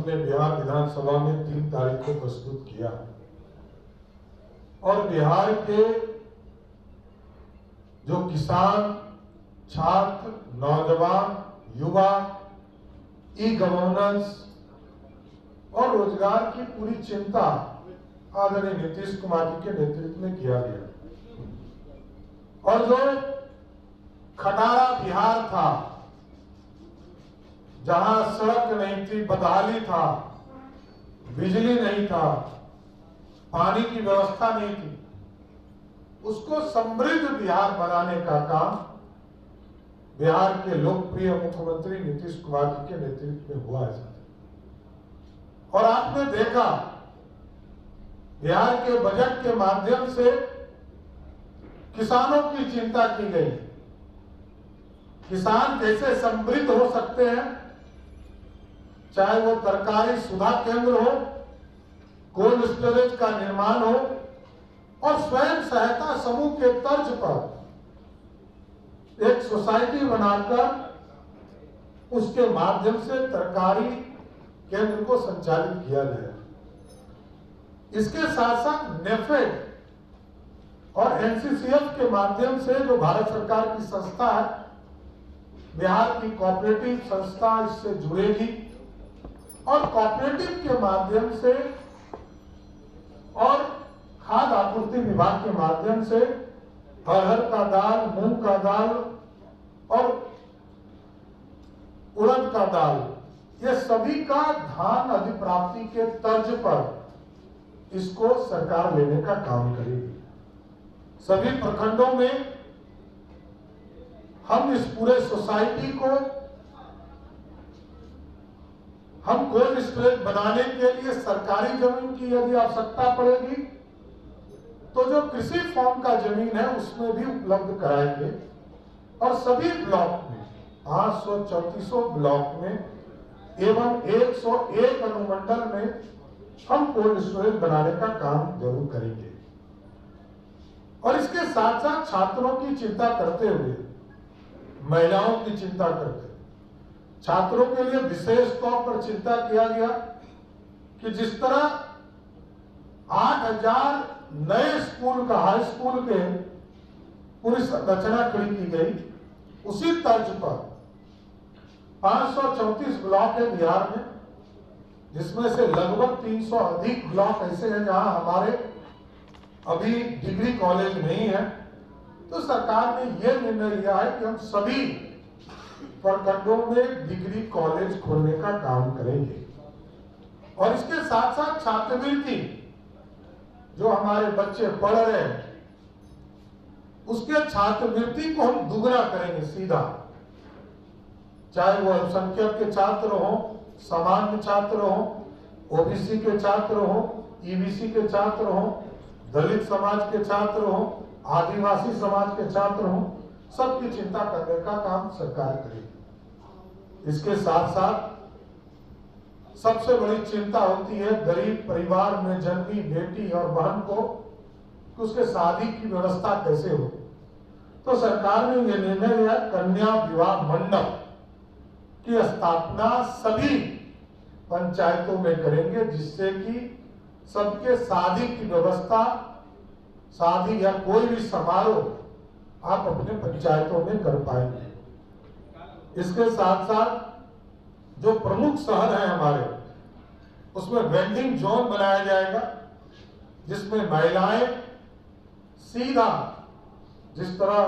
हमने बिहार विधानसभा में 3 तारीख को प्रस्तुत किया और बिहार के जो किसान, छात्र, नौजवान, युवा, ई गवर्नेंस और रोजगार की पूरी चिंता आदरणीय नीतीश कुमार जी के नेतृत्व में किया गया। और जो खटारा बिहार था, जहां सड़क नहीं थी, बदहाली था, बिजली नहीं था, पानी की व्यवस्था नहीं थी, उसको समृद्ध बिहार बनाने का काम बिहार के लोकप्रिय मुख्यमंत्री नीतीश कुमार जी के नेतृत्व में हुआ है। और आपने देखा बिहार के बजट के माध्यम से किसानों की चिंता की गई। किसान कैसे समृद्ध हो सकते हैं, चाहे वो तरकारी सुधा केंद्र हो, कोल्ड स्टोरेज का निर्माण हो और स्वयं सहायता समूह के तर्ज पर एक सोसाइटी बनाकर उसके माध्यम से तरकारी केंद्र को संचालित किया जाए। इसके साथ साथ नेफेड और एनसीसीएफ के माध्यम से जो भारत सरकार की संस्था है, बिहार की कोऑपरेटिव संस्था इससे जुड़ेगी और कोऑपरेटिव के माध्यम से और खाद्य आपूर्ति विभाग के माध्यम से अरहर का दाल, मूंग का दाल और उड़द का दाल, ये सभी का धान अधिप्राप्ति के तर्ज पर इसको सरकार लेने का काम करेगी। सभी प्रखंडों में हम इस पूरे सोसाइटी को हम कोल्ड स्टोरेज बनाने के लिए सरकारी जमीन की यदि आवश्यकता पड़ेगी तो जो कृषि फॉर्म का जमीन है उसमें भी उपलब्ध कराएंगे और सभी ब्लॉक में 534 ब्लॉक में एवं 101 अनुमंडल में हम कोल्ड स्टोरेज बनाने का काम जरूर करेंगे। और इसके साथ साथ छात्रों की चिंता करते हुए, महिलाओं की चिंता करते हुए, छात्रों के लिए विशेष तौर पर चिंता किया गया कि जिस तरह 8000 नए स्कूल का, हाई स्कूल के पूरी संरचना खड़ी की गई, उसी तर्ज पर 534 ब्लॉक है बिहार में, जिसमें से लगभग 300 अधिक ब्लॉक ऐसे हैं जहां हमारे अभी डिग्री कॉलेज नहीं है। तो सरकार ने यह निर्णय लिया है कि हम सभी प्रखंडों में डिग्री कॉलेज खोलने का काम करेंगे। और इसके साथ साथ छात्रवृत्ति जो हमारे बच्चे पढ़ रहे हैं, उसके छात्रवृत्ति को हम दुगना करेंगे सीधा, चाहे वो अल्पसंख्यक के छात्र हो, सामान्य छात्र हो, ओबीसी के छात्र हो, ईबीसी के छात्र हो, दलित समाज के छात्र हो, आदिवासी समाज के छात्र हो, सबकी चिंता करने का काम सरकार करेगी। इसके साथ साथ सबसे बड़ी चिंता होती है गरीब परिवार में जन्मी बेटी और बहन को कि उसके शादी की व्यवस्था कैसे हो। तो सरकार ने यह निर्णय लिया, कन्या विवाह मंडप की स्थापना सभी पंचायतों में करेंगे, जिससे कि सबके शादी की व्यवस्था, शादी या कोई भी समारोह आप अपने पंचायतों में कर पाएंगे। इसके साथ साथ जो प्रमुख शहर है हमारे, उसमें वेंडिंग जोन बनाया जाएगा, जिसमें महिलाएं सीधा, जिस तरह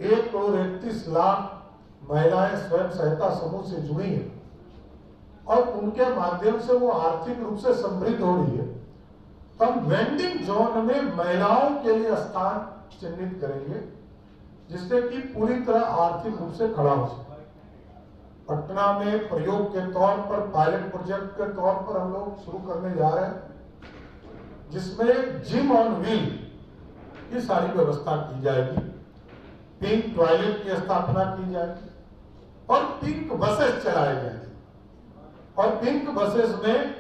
1,31,00,000 महिलाएं स्वयं सहायता समूह से जुड़ी हैं और उनके माध्यम से वो आर्थिक रूप से समृद्ध हो रही है, तो हम वेंडिंग जोन में महिलाओं के लिए स्थान चिन्हित करेंगे, जिससे कि पूरी तरह आर्थिक रूप से खड़ा हो सके। पटना में प्रयोग के तौर पर, पायलट प्रोजेक्ट के तौर पर हम लोग शुरू करने जा रहे हैं, जिसमें जिम ऑन व्हील की सारी व्यवस्था की जाएगी, पिंक टॉयलेट की स्थापना की जाएगी और पिंक बसेस चलाए जाएंगे। और पिंक बसेस में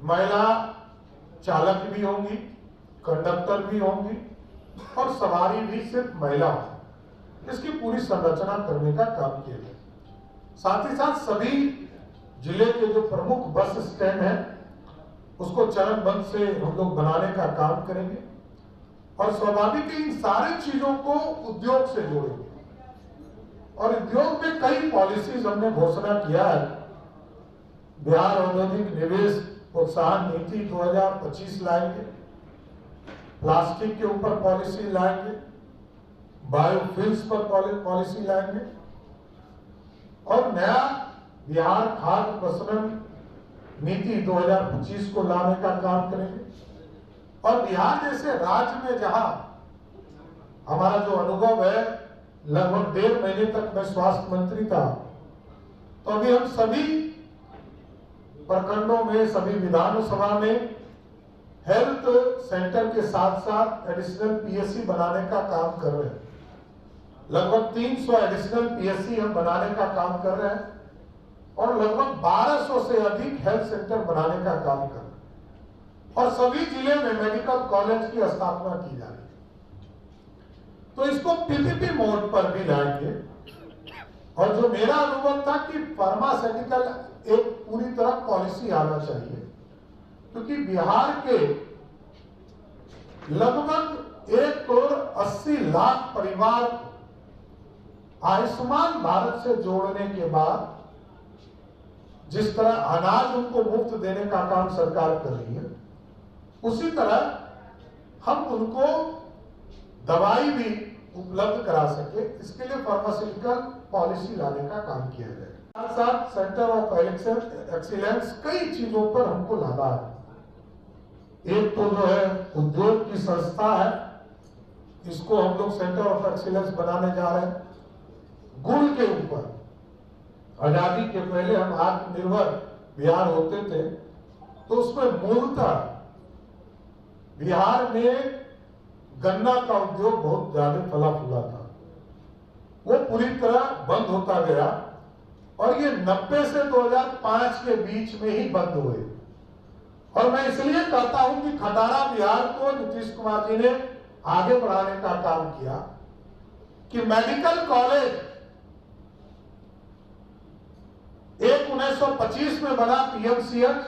महिला चालक भी होंगी, कंडक्टर भी होंगी और सवारी भी सिर्फ महिला होगी। इसकी पूरी संरचना करने का काम किया जाए। साथ ही साथ सभी जिले के जो प्रमुख बस स्टैंड है उसको चरणबद्ध से हम लोग बनाने का काम करेंगे और स्वाभाविक इन सारी चीजों को उद्योग से जोड़ेंगे। और उद्योग में कई पॉलिसीज हमने घोषणा किया है। बिहार औद्योगिक निवेश प्रोत्साहन नीति 2025 लाएंगे, प्लास्टिक के ऊपर पॉलिसी लाएंगे, बायोफ्यूल्स पर पॉलिसी लाएंगे और नया बिहार खाद्य प्रसंस्करण नीति 2025 को लाने का काम करेंगे। और बिहार जैसे राज्य में जहां हमारा जो अनुभव है, लगभग 1.5 महीने तक मैं स्वास्थ्य मंत्री था, तो अभी हम सभी प्रखंडों में, सभी विधानसभा में हेल्थ सेंटर के साथ साथ एडिशनल पीएससी बनाने का काम कर रहे हैं। लगभग 300 एडिशनल पीएससी हम बनाने का काम कर रहे हैं और लगभग 1200 से अधिक हेल्थ सेंटर बनाने का काम कर रहे हैं और सभी जिले में मेडिकल कॉलेज की स्थापना की जा रही है। तो इसको पीपीपी मोड पर भी लाएंगे। और जो मेरा अनुभव था कि फार्मास्यूटिकल एक पूरी तरह पॉलिसी आना चाहिए, क्योंकि बिहार के लगभग 1,80,00,000 परिवार आयुष्मान भारत से जोड़ने के बाद जिस तरह अनाज उनको मुफ्त देने का काम सरकार कर रही है, उसी तरह हम उनको दवाई भी उपलब्ध करा सके, इसके लिए फार्मास्यूटिकल पॉलिसी लाने का काम किया जाए। साथ साथ सेंटर ऑफ एक्सीलेंस कई चीजों पर हमको लाना है। एक तो जो है उद्योग की संस्था है, इसको हम लोग सेंटर ऑफ एक्सीलेंस बनाने जा रहे हैं। गुड़ के ऊपर आजादी के पहले हम आत्मनिर्भर बिहार होते थे, तो उसमें मूलतः बिहार में गन्ना का उद्योग बहुत ज्यादा फला फूला था। वो पूरी तरह बंद होता गया और ये 90 से 2005 के बीच में ही बंद हुए। और मैं इसलिए कहता हूं कि खटारा बिहार को नीतीश कुमार जी ने आगे बढ़ाने का काम किया कि मेडिकल कॉलेज एक 1925 में बना पीएमसीएच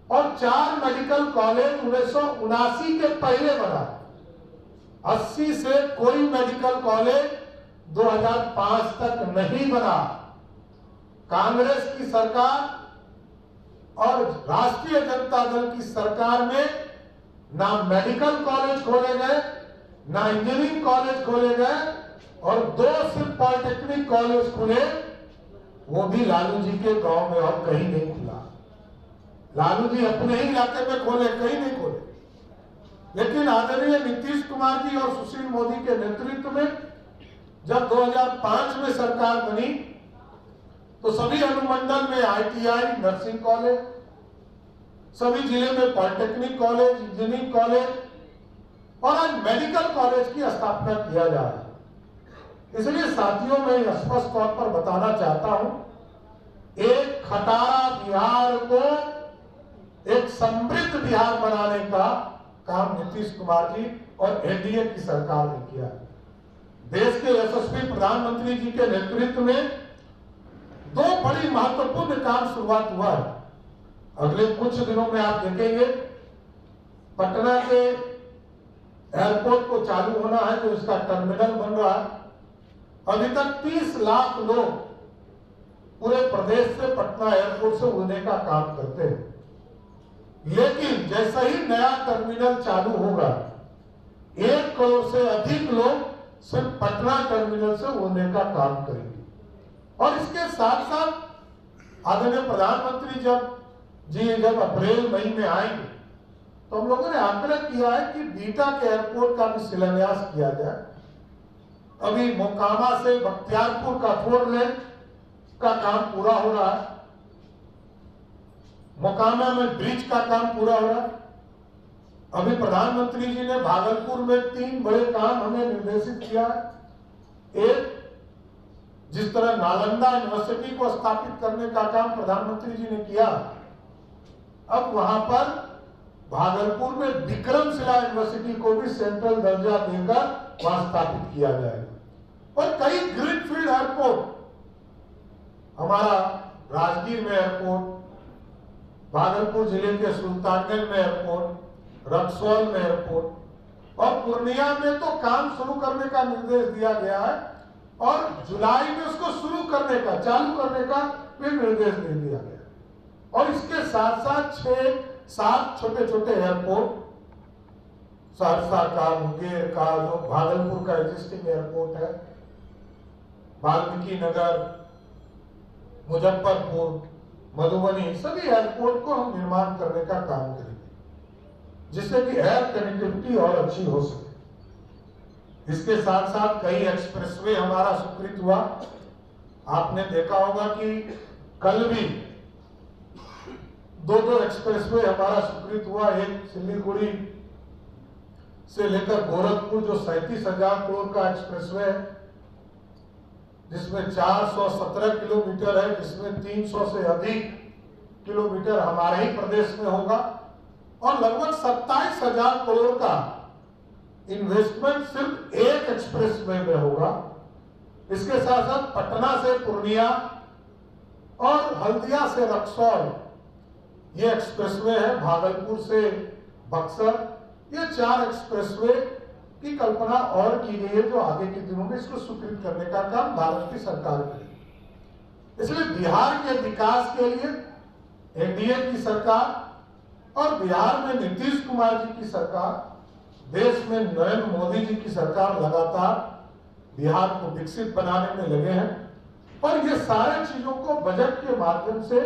और 4 मेडिकल कॉलेज 1979 के पहले बना। 80 से कोई मेडिकल कॉलेज 2005 तक नहीं बना। कांग्रेस की सरकार और राष्ट्रीय जनता दल की सरकार में ना मेडिकल कॉलेज खोले गए, ना इंजीनियरिंग कॉलेज खोले गए और 2 सिर्फ पॉलिटेक्निक कॉलेज खुले, वो भी लालू जी के गांव में और कहीं नहीं खुला। लालू जी अपने ही इलाके में खोले, कहीं नहीं खोले। लेकिन आदरणीय नीतीश कुमार जी और सुशील मोदी के नेतृत्व में जब 2005 में सरकार बनी तो सभी अनुमंडल में आईटीआई, नर्सिंग कॉलेज, सभी जिले में पॉलिटेक्निक कॉलेज, इंजीनियरिंग कॉलेज और आज मेडिकल कॉलेज की स्थापना किया जा रहा है। इसलिए साथियों, मैं स्पष्ट तौर पर बताना चाहता हूं, एक खटारा बिहार को एक समृद्ध बिहार बनाने का काम नीतीश कुमार जी और एनडीए की सरकार ने किया। देश के यशस्वी प्रधानमंत्री जी के नेतृत्व में 2 बड़ी महत्वपूर्ण काम शुरुआत हुआ है। अगले कुछ दिनों में आप देखेंगे पटना के एयरपोर्ट को चालू होना है, जो इसका टर्मिनल बन रहा है। अभी तक 30 लाख लोग पूरे प्रदेश से पटना एयरपोर्ट से उड़ने का काम करते हैं। लेकिन जैसा ही नया टर्मिनल चालू होगा, 1 करोड़ से अधिक लोग सिर्फ पटना टर्मिनल से उड़ने का काम करेंगे। और इसके साथ साथ आदरणीय प्रधानमंत्री जब अप्रैल मई में आएंगे तो हम लोगों ने आग्रह किया है कि बीटा के एयरपोर्ट का भी शिलान्यास किया जाए। अभी मोकामा से बख्तियारपुर का 4 लेन का काम पूरा हो रहा है, मोकामा में ब्रिज का काम पूरा हो रहा है। अभी प्रधानमंत्री जी ने भागलपुर में 3 बड़े काम हमें निर्देशित किया है। एक, जिस तरह नालंदा यूनिवर्सिटी को स्थापित करने का काम प्रधानमंत्री जी ने किया, अब वहां पर भागलपुर में विक्रमशिला यूनिवर्सिटी को भी सेंट्रल दर्जा देकर वहां स्थापित किया जाएगा। और कई ग्रीनफील्ड एयरपोर्ट हमारा राजगीर में एयरपोर्ट, भागलपुर जिले के सुल्तानगंज में एयरपोर्ट, रक्सौल में एयरपोर्ट और पूर्णिया में तो काम शुरू करने का निर्देश दिया गया है और जुलाई में उसको शुरू करने का, चालू करने का भी निर्देश दे दिया गया। और इसके साथ साथ 6-7 छोटे छोटे एयरपोर्ट, सहरसा का, मुंगेर का, जो भागलपुर का एग्जिस्टिंग एयरपोर्ट है, वाल्मीकि नगर, मुजफ्फरपुर, मधुबनी, सभी एयरपोर्ट को हम निर्माण करने का काम करेंगे जिससे कि एयर कनेक्टिविटी और अच्छी हो सके। इसके साथ साथ कई एक्सप्रेसवे हमारा स्वीकृत हुआ। आपने देखा होगा कि कल भी दो एक्सप्रेसवे हमारा स्वीकृत हुआ। एक सिल्लीगुड़ी से लेकर गोरखपुर जो 37,000 करोड़ का एक्सप्रेसवे है, जिसमें 417 किलोमीटर है, जिसमें 300 से अधिक किलोमीटर हमारे ही प्रदेश में होगा और लगभग 27,000 करोड़ का इन्वेस्टमेंट सिर्फ एक एक्सप्रेसवे में होगा। इसके साथ साथ पटना से पूर्णिया और हल्दिया से रक्सौल ये एक्सप्रेसवे है, भागलपुर से बक्सर, ये 4 एक्सप्रेसवे की कल्पना और की गई है जो आगे के दिनों में इसको स्वीकृत करने का काम भारत की सरकार करेगी। इसलिए बिहार के विकास के लिए एनडीए की सरकार और बिहार में नीतीश कुमार जी की सरकार, देश में नरेंद्र मोदी जी की सरकार लगातार बिहार को विकसित बनाने में लगे हैं और ये सारे चीजों को बजट के माध्यम से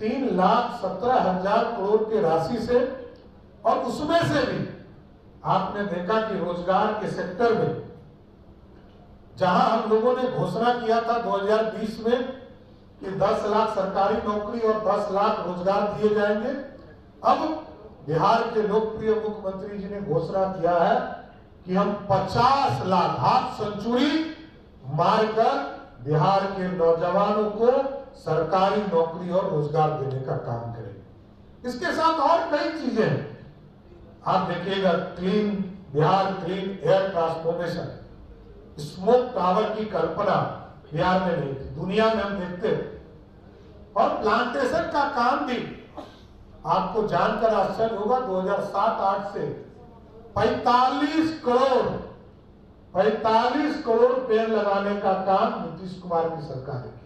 3,17,000 करोड़ की राशि से और उसमें से भी आपने देखा कि रोजगार के सेक्टर में जहां हम लोगों ने घोषणा किया था 2020 में कि 10 लाख सरकारी नौकरी और 10 लाख रोजगार दिए जाएंगे, अब बिहार के लोकप्रिय मुख्यमंत्री जी ने घोषणा किया है कि हम 50 लाख, हाफ सेंचुरी मारकर बिहार के नौजवानों को सरकारी नौकरी और रोजगार देने का काम करेंगे। इसके साथ और कई चीजें हैं। आप देखिएगा, clean Bihar, clean air transformation, smoke tower की कल्पना बिहार में नहीं थी, दुनिया में हम देखते थे। और प्लांटेशन का काम भी आपको जानकर आश्चर्य होगा, 2007-8 से 45 करोड़ पेड़ लगाने का काम नीतीश कुमार की सरकार ने किया।